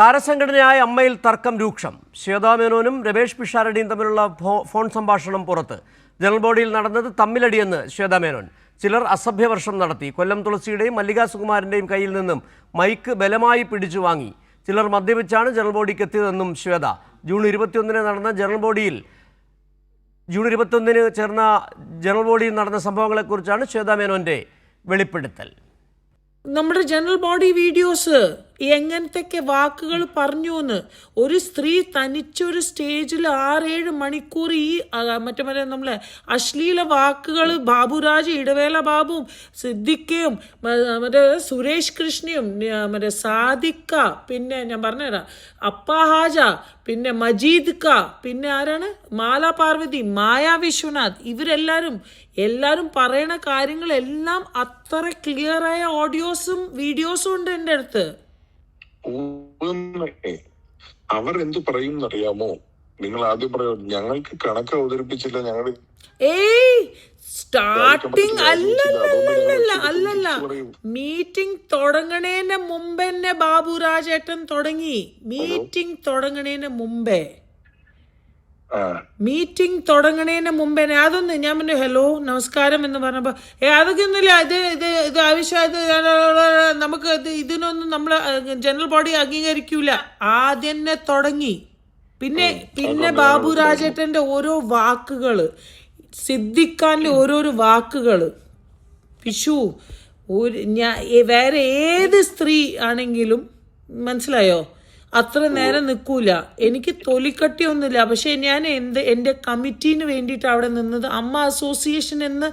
താരസംഘടനയായ അമ്മയിൽ തർക്കം രൂക്ഷം. ശ്വേതാ മേനോനും രമേഷ് പിഷാരടിയും തമ്മിലുള്ള ഫോൺ സംഭാഷണം പുറത്ത്. ജനറൽ ബോഡിയിൽ നടന്നത് തമ്മിലടിയെന്ന് ശ്വേതാ മേനോൻ. ചിലർ അസഭ്യവർഷം നടത്തി. കൊല്ലം തുളസിയുടെയും മല്ലിക സുകുമാരൻ്റെയും കയ്യിൽ നിന്നും മൈക്ക് ബലമായി പിടിച്ചു വാങ്ങി. ചിലർ മദ്യപിച്ചാണ് ജനറൽ ബോഡിക്ക് എത്തിയതെന്നും ശ്വേത. ജൂൺ 21 നടന്ന ജൂൺ 21 ചേർന്ന ജനറൽ ബോഡിയിൽ നടന്ന സംഭവങ്ങളെക്കുറിച്ചാണ് ശ്വേതാ മേനോന്റെ വെളിപ്പെടുത്തൽ. നമ്മുടെ ജനറൽ ബോഡി വീഡിയോസ് എങ്ങനത്തൊക്കെ വാക്കുകൾ പറഞ്ഞു എന്ന്. ഒരു സ്ത്രീ തനിച്ചൊരു സ്റ്റേജിൽ 6-7 മണിക്കൂർ ഈ മറ്റേ നമ്മളെ അശ്ലീല വാക്കുകൾ ബാബുരാജ്, ഇടവേള ബാബുവും സിദ്ദിഖയും മറ്റേ സുരേഷ് കൃഷ്ണയും മറ്റേ സാദിക്ക, പിന്നെ ഞാൻ പറഞ്ഞുതരാം അപ്പാഹാജ, പിന്നെ മജീദ് ക, പിന്നെ ആരാണ് മാല പാർവതി, മായ വിശ്വനാഥ്, എല്ലാവരും പറയണ കാര്യങ്ങളെല്ലാം അത്ര ക്ലിയറായ ഓഡിയോസും വീഡിയോസും ഉണ്ട് എൻ്റെ അടുത്ത്. അവർ എന്തു പറയും എന്നറിയാമോ? നിങ്ങൾ ആദ്യം പറയോ ഞങ്ങൾക്ക് കണക്ക് അവതരിപ്പിച്ചില്ല, ഞങ്ങൾ സ്റ്റാർട്ടിങ് അല്ലല്ല മീറ്റിംഗ് തുടങ്ങണേന്റെ മുമ്പ് തന്നെ ബാബുരാജേട്ടൻ തുടങ്ങി. മീറ്റിംഗ് തുടങ്ങണേന് മുമ്പേ അതൊന്ന് ഞാൻ പറഞ്ഞു ഹലോ നമസ്കാരം എന്ന് പറഞ്ഞപ്പോ അതൊക്കെ ഒന്നുമില്ല, ഇത് ആവശ്യം, നമുക്ക് ഇതിനൊന്നും നമ്മള് ജനറൽ ബോഡി അംഗീകരിക്കൂല. ആദ്യം തന്നെ തുടങ്ങി. പിന്നെ ബാബുരാജേട്ടന്റെ ഓരോ വാക്കുകള്, സിദ്ദിഖാന്റെ ഓരോരോ വാക്കുകള്, വിഷു വേറെ ഏത് സ്ത്രീ ആണെങ്കിലും മനസ്സിലായോ അത്ര നേരം നിൽക്കൂല. എനിക്ക് തൊലിക്കട്ടിയൊന്നുമില്ല, പക്ഷെ ഞാൻ എൻ്റെ കമ്മിറ്റീന് വേണ്ടിയിട്ട് അവിടെ നിന്നത്. അമ്മ അസോസിയേഷൻ എന്ന്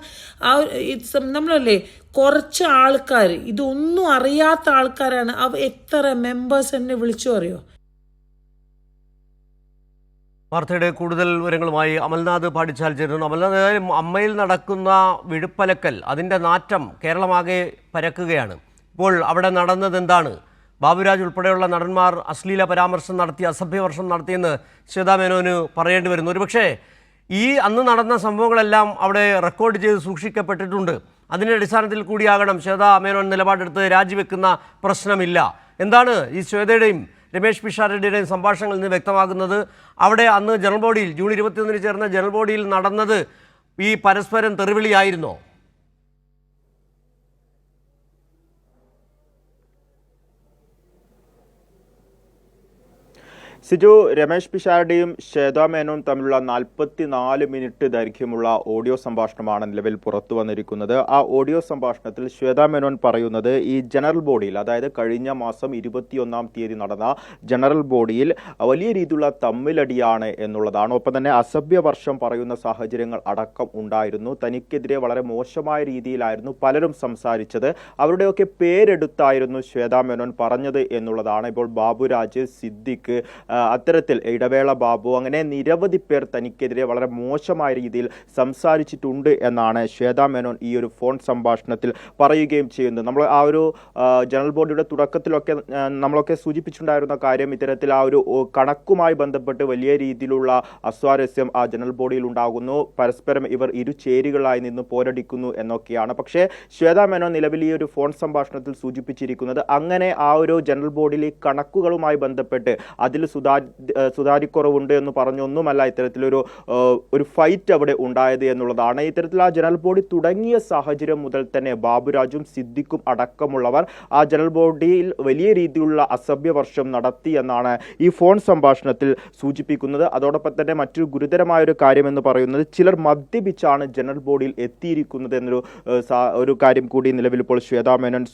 നമ്മളല്ലേ കുറച്ച് ആൾക്കാർ, ഇതൊന്നും അറിയാത്ത ആൾക്കാരാണ്. എത്ര മെമ്പേഴ്സ് എന്നെ വിളിച്ചു അറിയോ? വാർത്തയുടെ കൂടുതൽ വിവരങ്ങളുമായി അമൽനാഥ് പാടിച്ചാൽ ചേരുന്നു. അമൽനാഥ്, അമ്മയിൽ നടക്കുന്ന വിഴുപ്പലക്കൽ, അതിൻ്റെ നാറ്റം കേരളമാകെ പരക്കുകയാണ്. ഇപ്പോൾ അവിടെ നടന്നത് എന്താണ്? ബാബുരാജ് ഉൾപ്പെടെയുള്ള നടന്മാർ അശ്ലീല പരാമർശം നടത്തി, അസഭ്യവർഷം നടത്തിയെന്ന് ശ്വേതാ മേനോന് പറയേണ്ടി വരുന്നു. ഒരുപക്ഷേ അന്ന് നടന്ന സംഭവങ്ങളെല്ലാം അവിടെ റെക്കോർഡ് ചെയ്ത് സൂക്ഷിക്കപ്പെട്ടിട്ടുണ്ട്. അതിൻ്റെ അടിസ്ഥാനത്തിൽ കൂടിയാകണം ശ്വേതാ മേനോൻ നിലപാടെടുത്ത് രാജിവെക്കുന്ന പ്രശ്നമില്ല. എന്താണ് ഈ ശ്വേതയുടെയും രമേഷ് പിഷാരടിയുടെയും സംഭാഷണങ്ങളിൽ നിന്ന് വ്യക്തമാകുന്നത്? അവിടെ അന്ന് ജനറൽ ബോഡിയിൽ ജൂൺ 21 ചേർന്ന ജനറൽ ബോഡിയിൽ നടന്നത് ഈ പരസ്പരം തെറിവിളിയായിരുന്നോ? സിജു, രമേഷ് പിഷാരടിയും ശ്വേതാ മേനോൻ തമ്മിലുള്ള 44 മിനിറ്റ് ദൈർഘ്യമുള്ള ഓഡിയോ സംഭാഷണമാണ് നിലവിൽ പുറത്തു വന്നിരിക്കുന്നത്. ആ ഓഡിയോ സംഭാഷണത്തിൽ ശ്വേതാ മേനോൻ പറയുന്നത് ഈ ജനറൽ ബോഡിയിൽ, അതായത് കഴിഞ്ഞ മാസം 21-ാം തീയതി നടന്ന ജനറൽ ബോഡിയിൽ വലിയ രീതിയിലുള്ള തമ്മിലടിയാണ് എന്നുള്ളതാണ്. ഒപ്പം തന്നെ അസഭ്യവർഷം പറയുന്ന സാഹചര്യങ്ങൾ അടക്കം ഉണ്ടായിരുന്നു. തനിക്കെതിരെ വളരെ മോശമായ രീതിയിലായിരുന്നു പലരും സംസാരിച്ചത്. അവരുടെയൊക്കെ പേരെടുത്തായിരുന്നു ശ്വേതാ മേനോൻ പറഞ്ഞത് എന്നുള്ളതാണ്. ഇപ്പോൾ ബാബുരാജ്, സിദ്ദിഖ്, അത്തരത്തിൽ ഇടവേള ബാബു, അങ്ങനെ നിരവധി പേർ തനിക്കെതിരെ വളരെ മോശമായ രീതിയിൽ സംസാരിച്ചിട്ടുണ്ട് എന്നാണ് ശ്വേതാ മേനോൻ ഈ ഒരു ഫോൺ സംഭാഷണത്തിൽ പറയുകയും ചെയ്യുന്നത്. നമ്മൾ ആ ഒരു ജനറൽ ബോഡിയുടെ തുടക്കത്തിലൊക്കെ നമ്മളൊക്കെ സൂചിപ്പിച്ചിട്ടുണ്ടായിരുന്ന കാര്യം, ഇത്തരത്തിൽ ആ ഒരു കണക്കുമായി ബന്ധപ്പെട്ട് വലിയ രീതിയിലുള്ള അസ്വാരസ്യം ആ ജനറൽ ബോഡിയിൽ ഉണ്ടാകുന്നു. പരസ്പരം ഇവർ ഇരുചേരികളായി നിന്ന് പോരടിക്കുന്നു എന്നൊക്കെയാണ്. പക്ഷേ ശ്വേതാ മേനോൻ നിലവിൽ ഈ ഒരു ഫോൺ സംഭാഷണത്തിൽ സൂചിപ്പിച്ചിരിക്കുന്നത് അങ്ങനെ ആ ഒരു ജനറൽ ബോഡിയിൽ കണക്കുകളുമായി ബന്ധപ്പെട്ട് അതിൽ സുതാര്യക്കുറവുണ്ട് എന്ന് പറഞ്ഞൊന്നുമല്ല ഇത്തരത്തിലൊരു ഫൈറ്റ് അവിടെ ഉണ്ടായത് എന്നുള്ളതാണ്. ഇത്തരത്തിൽ ആ ജനറൽ ബോഡി തുടങ്ങിയ സാഹചര്യം മുതൽ തന്നെ ബാബുരാജും സിദ്ദിഖും അടക്കമുള്ളവർ ആ ജനറൽ ബോഡിയിൽ വലിയ രീതിയിലുള്ള അസഭ്യവർഷം നടത്തി എന്നാണ് ഈ ഫോൺ സംഭാഷണത്തിൽ സൂചിപ്പിക്കുന്നത്. അതോടൊപ്പം തന്നെ മറ്റൊരു ഗുരുതരമായ ഒരു കാര്യം എന്ന് പറയുന്നത്, ചിലർ മദ്യപിച്ചാണ് ജനറൽ ബോഡിയിൽ എത്തിയിരിക്കുന്നത് എന്നൊരു കാര്യം കൂടി നിലവിൽ ഇപ്പോൾ ശ്വേതാ മേനോൻ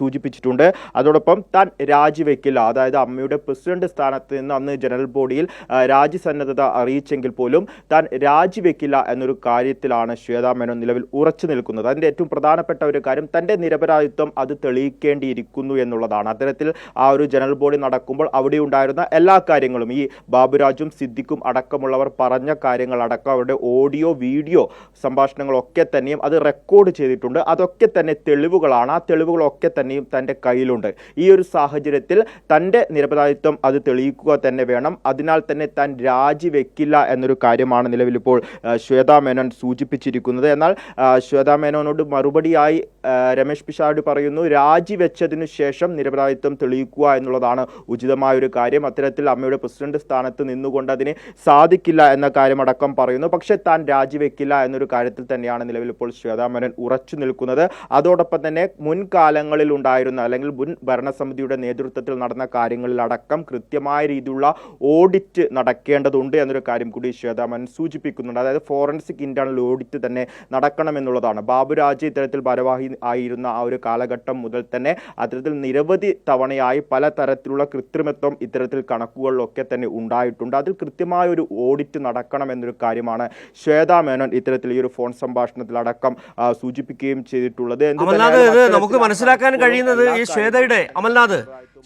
സൂചിപ്പിച്ചിട്ടുണ്ട്. അതോടൊപ്പം താൻ രാജിവെക്കില്ല, അതായത് അമ്മയുടെ പ്രസിഡന്റ് സ്ഥാനത്ത് നിന്ന് അന്ന് ജനറൽ ബോഡിയിൽ രാജിസന്നദ്ധത അറിയിച്ചെങ്കിൽ പോലും താൻ രാജിവെക്കില്ല എന്നൊരു കാര്യത്തിലാണ് ശ്വേതാ മേനോൻ നിലവിൽ ഉറച്ചു നിൽക്കുന്നത്. അതിൻ്റെ ഏറ്റവും പ്രധാനപ്പെട്ട ഒരു കാര്യം, തൻ്റെ നിരപരാധിത്വം അത് തെളിയിക്കേണ്ടിയിരിക്കുന്നു എന്നുള്ളതാണ്. അത്തരത്തിൽ ആ ഒരു ജനറൽ ബോഡി നടക്കുമ്പോൾ അവിടെ ഉണ്ടായിരുന്ന എല്ലാ കാര്യങ്ങളും, ഈ ബാബുരാജും സിദ്ദിഖും അടക്കമുള്ളവർ പറഞ്ഞ കാര്യങ്ങളടക്കം അവരുടെ ഓഡിയോ വീഡിയോ സംഭാഷണങ്ങളൊക്കെ തന്നെയും അത് റെക്കോർഡ് ചെയ്തിട്ടുണ്ട്. അതൊക്കെ തന്നെ തെളിവുകളാണ്. ആ തെളിവുകളൊക്കെ തന്നെയും തൻ്റെ കയ്യിലുണ്ട്. ഈ ഒരു സാഹചര്യത്തിൽ തൻ്റെ നിരപരാധിത്വം അത് തെളിയിക്കുക തന്നെ വേണം. അതിനാൽ തന്നെ താൻ രാജിവെക്കില്ല എന്നൊരു കാര്യമാണ് നിലവിൽ ഇപ്പോൾ ശ്വേതാ മേനോൻ സൂചിപ്പിച്ചിരിക്കുന്നത്. എന്നാൽ ശ്വേതാ മേനോനോട് മറുപടിയായി രമേശ് പിഷാരടി പറയുന്നു, രാജിവെച്ചതിനു ശേഷം നിരപരാധിത്വം തെളിയിക്കുക എന്നുള്ളതാണ് ഉചിതമായൊരു കാര്യം. അത്തരത്തിൽ അമ്മയുടെ പ്രസിഡന്റ് സ്ഥാനത്ത് നിന്നുകൊണ്ട് അതിന് സാധിക്കില്ല എന്ന കാര്യമടക്കം പറയുന്നു. പക്ഷേ താൻ രാജിവെക്കില്ല എന്നൊരു കാര്യത്തിൽ തന്നെയാണ് നിലവിൽ ഇപ്പോൾ ശ്വേതാ മേനോൻ ഉറച്ചു നിൽക്കുന്നത്. അതോടൊപ്പം തന്നെ മുൻകാലങ്ങളിൽ ഉണ്ടായിരുന്ന അല്ലെങ്കിൽ മുൻ ഭരണസമിതിയുടെ നേതൃത്വത്തിൽ നടന്ന കാര്യങ്ങളിലടക്കം കൃത്യമായ രീതിയിലുള്ള ഓഡിറ്റ് നടക്കേണ്ടതുണ്ട് എന്നൊരു കാര്യം കൂടി ശ്വേതാ മേനോൻ സൂചിപ്പിക്കുന്നുണ്ട്. അതായത് ഫോറൻസിക് ഇന്റേണൽ ഓഡിറ്റ് തന്നെ നടക്കണമെന്നുള്ളതാണ്. ബാബുരാജ് ഇത്തരത്തിൽ ഭാരവാഹി ആയിരുന്ന ആ ഒരു കാലഘട്ടം മുതൽ തന്നെ അത്തരത്തിൽ നിരവധി തവണയായി പലതരത്തിലുള്ള കൃത്രിമത്വം ഇത്തരത്തിൽ കണക്കുകളിലൊക്കെ തന്നെ ഉണ്ടായിട്ടുണ്ട്. അതിൽ കൃത്യമായ ഒരു ഓഡിറ്റ് നടക്കണം എന്നൊരു കാര്യമാണ് ശ്വേതാ മേനോൻ ഇത്തരത്തിൽ ഈ ഒരു ഫോൺ സംഭാഷണത്തിലടക്കം സൂചിപ്പിക്കുകയും ചെയ്തിട്ടുള്ളത്. നമുക്ക് മനസ്സിലാക്കാൻ കഴിയുന്നത് ഈ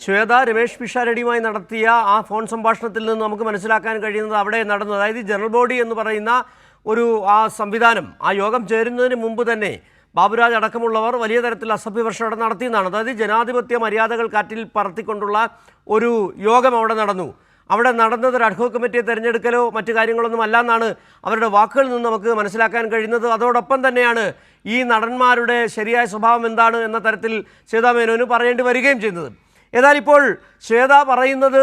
ശ്വേത രമേശ് പിഷാരടിയുമായി നടത്തിയ ആ ഫോൺ സംഭാഷണത്തിൽ നിന്ന് നമുക്ക് മനസ്സിലാക്കാൻ കഴിയുന്നത് അവിടെ നടന്നത്, അതായത് ജനറൽ ബോഡി എന്ന് പറയുന്ന ഒരു ആ സംവിധാനം, ആ യോഗം ചേരുന്നതിന് മുമ്പ് തന്നെ ബാബുരാജ് അടക്കമുള്ളവർ വലിയ തരത്തിൽ അസഭ്യവർഷം നടത്തിയെന്നാണ്. അതായത് ജനാധിപത്യ മര്യാദകൾ കാറ്റിൽ പറത്തിക്കൊണ്ടുള്ള ഒരു യോഗം അവിടെ നടന്നു. അവിടെ നടന്നത് ഒരു അഡ്ഹോക് കമ്മിറ്റിയെ തിരഞ്ഞെടുക്കലോ മറ്റു കാര്യങ്ങളൊന്നും അല്ല എന്നാണ് അവരുടെ വാക്കുകളിൽ നിന്ന് നമുക്ക് മനസ്സിലാക്കാൻ കഴിയുന്നത്. അതോടൊപ്പം തന്നെയാണ് ഈ നടന്മാരുടെ ശരിയായ സ്വഭാവം എന്താണ് എന്ന തരത്തിൽ ശ്വേതാ മേനോന് പറയേണ്ടി വരികയും ചെയ്യുന്നത്. ഏതായാലും ഇപ്പോൾ ശ്വേത പറയുന്നത്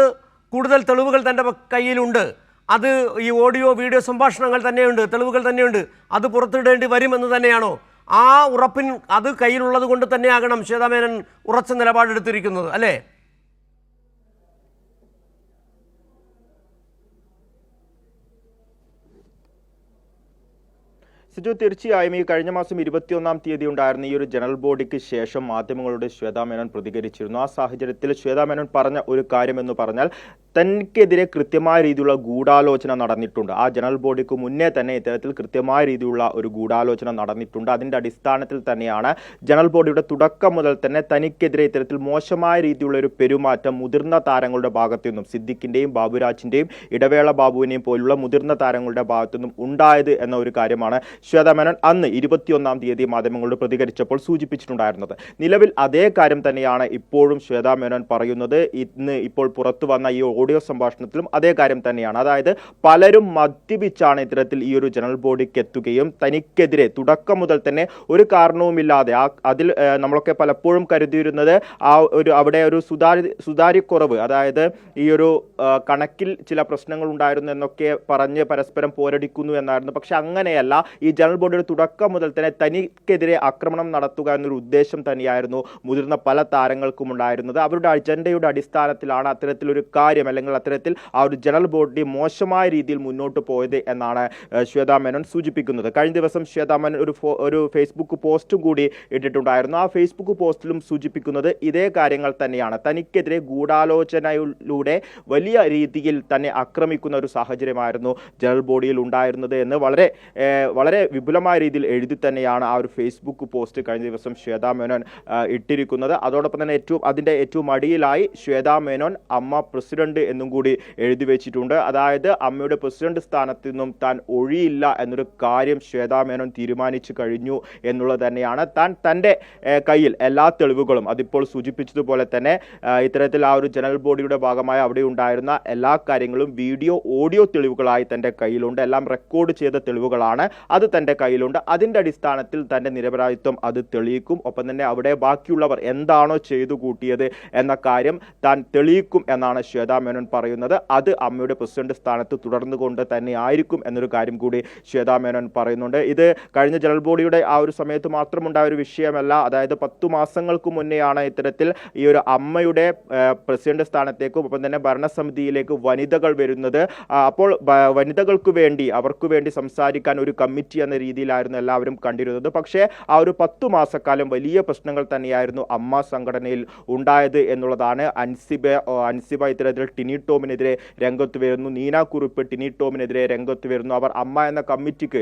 കൂടുതൽ തെളിവുകൾ തൻ്റെ കയ്യിലുണ്ട്, അത് ഈ ഓഡിയോ വീഡിയോ സംഭാഷണങ്ങൾ തന്നെയുണ്ട്, തെളിവുകൾ തന്നെയുണ്ട്, അത് പുറത്തിടേണ്ടി വരുമെന്ന് തന്നെയാണോ? ആ ഉറപ്പിൻ അത് കയ്യിലുള്ളത് കൊണ്ട് തന്നെയാകണം ശ്വേതാ മേനോൻ ഉറച്ച നിലപാടെടുത്തിരിക്കുന്നത്, അല്ലേ? സിജു, തീർച്ചയായും ഈ കഴിഞ്ഞ മാസം 21-ാം തീയതി ഉണ്ടായിരുന്ന ഈ ഒരു ജനറൽ ബോഡിക്ക് ശേഷം മാധ്യമങ്ങളോട് ശ്വേതാ മേനോൻ പ്രതികരിച്ചിരുന്നു. ആ സാഹചര്യത്തിൽ ശ്വേതാ മേനോൻ പറഞ്ഞ ഒരു കാര്യമെന്ന് പറഞ്ഞാൽ തനിക്കെതിരെ കൃത്യമായ രീതിയിലുള്ള ഗൂഢാലോചന നടന്നിട്ടുണ്ട്. ആ ജനറൽ ബോഡിക്ക് മുന്നേ തന്നെ ഇത്തരത്തിൽ കൃത്യമായ രീതിയിലുള്ള ഒരു ഗൂഢാലോചന നടന്നിട്ടുണ്ട്. അതിൻ്റെ അടിസ്ഥാനത്തിൽ തന്നെയാണ് ജനറൽ ബോഡിയുടെ തുടക്കം മുതൽ തന്നെ തനിക്കെതിരെ ഇത്തരത്തിൽ മോശമായ രീതിയിലുള്ള ഒരു പെരുമാറ്റം മുതിർന്ന താരങ്ങളുടെ ഭാഗത്തു നിന്നും, സിദ്ദിഖിൻ്റെയും ബാബുരാജിൻ്റെയും ഇടവേള ബാബുവിനെയും പോലുള്ള മുതിർന്ന താരങ്ങളുടെ ഭാഗത്തു നിന്നും ഉണ്ടായത് എന്ന ഒരു കാര്യമാണ് ശ്വേതാ മേനോൻ അന്ന് 21-ാം തീയതി മാധ്യമങ്ങളോട് പ്രതികരിച്ചപ്പോൾ സൂചിപ്പിച്ചിട്ടുണ്ടായിരുന്നത്. നിലവിൽ അതേ കാര്യം തന്നെയാണ് ഇപ്പോഴും ശ്വേതാ മേനോൻ പറയുന്നത്. ഇപ്പോൾ പുറത്തു വന്ന ഈ ഓഡിയോ സംഭാഷണത്തിലും അതേ കാര്യം തന്നെയാണ്. അതായത് പലരും മദ്യപിച്ചാണ് ഇത്തരത്തിൽ ഈ ഒരു ജനറൽ ബോഡിക്ക് എത്തുകയും തനിക്കെതിരെ തുടക്കം മുതൽ തന്നെ ഒരു കാരണവുമില്ലാതെ അതിൽ നമ്മളൊക്കെ പലപ്പോഴും കരുതിയിരുന്നത് അവിടെ ഒരു സുതാര്യക്കുറവ്, അതായത് ഈ ഒരു കണക്കിൽ ചില പ്രശ്നങ്ങൾ ഉണ്ടായിരുന്നു എന്നൊക്കെ പറഞ്ഞ് പരസ്പരം പോരടിക്കുന്നു എന്നായിരുന്നു. പക്ഷെ അങ്ങനെയല്ല. ഈ ജനറൽ ബോഡിയുടെ തുടക്കം മുതൽ തന്നെ തനിക്കെതിരെ ആക്രമണം നടത്തുക എന്നൊരു ഉദ്ദേശം തന്നെയായിരുന്നു മുതിർന്ന പല താരങ്ങൾക്കും ഉണ്ടായിരുന്നത്. അവരുടെ അജണ്ടയുടെ അടിസ്ഥാനത്തിലാണ് അത്തരത്തിലൊരു കാര്യം, അല്ലെങ്കിൽ അത്തരത്തിൽ ആ ഒരു ജനറൽ ബോഡി മോശമായ രീതിയിൽ മുന്നോട്ട് പോയത് എന്നാണ് ശ്വേതാ മേനോൻ സൂചിപ്പിക്കുന്നത്. കഴിഞ്ഞ ദിവസം ശ്വേതാ മേനോൻ ഒരു ഫേസ്ബുക്ക് പോസ്റ്റും കൂടി ഇട്ടിട്ടുണ്ടായിരുന്നു. ആ ഫേസ്ബുക്ക് പോസ്റ്റിലും സൂചിപ്പിക്കുന്നത് ഇതേ കാര്യങ്ങൾ തന്നെയാണ്. തനിക്കെതിരെ ഗൂഢാലോചനയിലൂടെ വലിയ രീതിയിൽ തന്നെ ആക്രമിക്കുന്ന ഒരു സാഹചര്യമായിരുന്നു ജനറൽ ബോഡിയിൽ ഉണ്ടായിരുന്നത് എന്ന് വളരെ വിപുലമായ രീതിയിൽ എഴുതി തന്നെയാണ് ആ ഒരു ഫേസ്ബുക്ക് പോസ്റ്റ് കഴിഞ്ഞ ദിവസം ശ്വേതാ മേനോൻ ഇട്ടിരിക്കുന്നത്. അതോടൊപ്പം തന്നെ അതിൻ്റെ ഏറ്റവും അടിയിലായി ശ്വേതാ മേനോൻ അമ്മ പ്രസിഡന്റ് എന്നും കൂടി എഴുതി വെച്ചിട്ടുണ്ട്. അതായത് അമ്മയുടെ പ്രസിഡന്റ് സ്ഥാനത്ത് നിന്നും താൻ ഒഴിയില്ല എന്നൊരു കാര്യം ശ്വേതാ മേനോൻ തീരുമാനിച്ചു കഴിഞ്ഞു എന്നുള്ളത് തന്നെയാണ്. തൻ്റെ കയ്യിൽ എല്ലാ തെളിവുകളും, അതിപ്പോൾ സൂചിപ്പിച്ചതുപോലെ തന്നെ ഇത്തരത്തിൽ ആ ഒരു ജനറൽ ബോഡിയുടെ ഭാഗമായി അവിടെ ഉണ്ടായിരുന്ന എല്ലാ കാര്യങ്ങളും ഓഡിയോ തെളിവുകളായി തൻ്റെ കയ്യിലുണ്ട്. എല്ലാം റെക്കോർഡ് ചെയ്ത തെളിവുകളാണ്. അത് തൻ്റെ കയ്യിലുണ്ട്. അതിൻ്റെ അടിസ്ഥാനത്തിൽ തൻ്റെ നിരപരാധിത്വം അത് തെളിയിക്കും. ഒപ്പം തന്നെ അവിടെ ബാക്കിയുള്ളവർ എന്താണോ ചെയ്തു കൂട്ടിയത് എന്ന കാര്യം താൻ തെളിയിക്കും എന്നാണ് ശ്വേതാ മേനോൻ പറയുന്നത്. അത് അമ്മയുടെ പ്രസിഡന്റ് സ്ഥാനത്ത് തുടർന്നുകൊണ്ട് തന്നെ ആയിരിക്കും എന്നൊരു കാര്യം കൂടി ശ്വേതാ മേനോൻ പറയുന്നുണ്ട്. ഇത് കഴിഞ്ഞ ജനറൽ ബോഡിയുടെ ആ ഒരു സമയത്ത് മാത്രമുണ്ടായ ഒരു വിഷയമല്ല. അതായത് 10 മാസങ്ങൾക്ക് മുന്നെയാണ് ഇത്തരത്തിൽ ഈ ഒരു അമ്മയുടെ പ്രസിഡന്റ് സ്ഥാനത്തേക്കും ഒപ്പം തന്നെ ഭരണസമിതിയിലേക്ക് വനിതകൾ വരുന്നത്. അപ്പോൾ വനിതകൾക്ക് വേണ്ടി, അവർക്ക് വേണ്ടി സംസാരിക്കാൻ ഒരു കമ്മിറ്റി എന്ന രീതിയിലായിരുന്നു എല്ലാവരും കണ്ടിരുന്നത്. പക്ഷേ ആ ഒരു 10 മാസക്കാലം വലിയ പ്രശ്നങ്ങൾ തന്നെയായിരുന്നു അമ്മ സംഘടനയിൽ ഉണ്ടായത് എന്നുള്ളതാണ്. അൻസിബ ഇത്തരത്തിൽ ടിനി ടോമിനെതിരെ രംഗത്ത് വരുന്നു. നീന കുറുപ്പ് ടിനി ടോമിനെതിരെ രംഗത്ത് വരുന്നു. അവർ അമ്മ എന്ന കമ്മിറ്റിക്ക്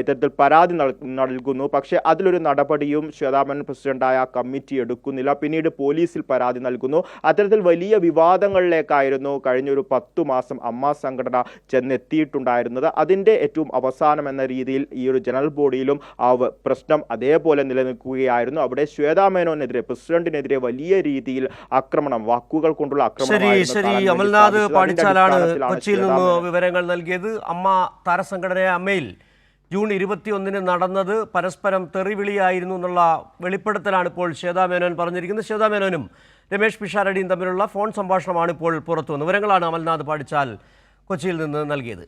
ഇത്തരത്തിൽ പരാതി നൽകുന്നു. പക്ഷേ അതിലൊരു നടപടിയും ശ്വേതാ മേനോൻ പ്രസിഡന്റായ ആ കമ്മിറ്റി എടുക്കുന്നില്ല. പിന്നീട് പോലീസിൽ പരാതി നൽകുന്നു. അത്തരത്തിൽ വലിയ വിവാദങ്ങളിലേക്കായിരുന്നു കഴിഞ്ഞൊരു 10 മാസം അമ്മ സംഘടന ചെന്നെത്തിയിട്ടുണ്ടായിരുന്നത്. അതിൻ്റെ ഏറ്റവും അവസാനം എന്ന രീതിയിൽ ഈ ഒരു ജനറൽ ബോഡിയിലും ആ പ്രശ്നം അതേപോലെ നിലനിൽക്കുകയായിരുന്നു. അവിടെ ശ്വേതാ മേനോനെതിരെ, പ്രസിഡന്റിനെതിരെ വലിയ രീതിയിൽ ആക്രമണം, വാക്കുകൾ കൊണ്ടുള്ള ആക്രമണം അമൽനാഥ് സാധിച്ചത്. അതിന്റെ പാടിച്ചാലാണ് അടിസ്ഥാനത്തിലാണ് കൊച്ചിയിൽ ശ്വേതാ നിന്ന് മേനോൻ വിവരങ്ങൾ നൽകിയത്. അമ്മ താരസംഘടനയായ അമ്മയിൽ ജൂൺ 21 നടന്നത് പരസ്പരം തെറിവിളിയായിരുന്നു എന്നുള്ള വെളിപ്പെടുത്തലാണ് ഇപ്പോൾ ശ്വേതാ മേനോൻ പറഞ്ഞിരിക്കുന്നത്. ശ്വേതാ മേനോനും രമേഷ് പിഷാരടിയും തമ്മിലുള്ള ഫോൺ സംഭാഷണമാണ് ഇപ്പോൾ പുറത്തു വന്നത്. വിവരങ്ങളാണ് അമൽനാഥ് പാടിച്ചാൽ കൊച്ചിയിൽ നിന്ന് നൽകിയത്.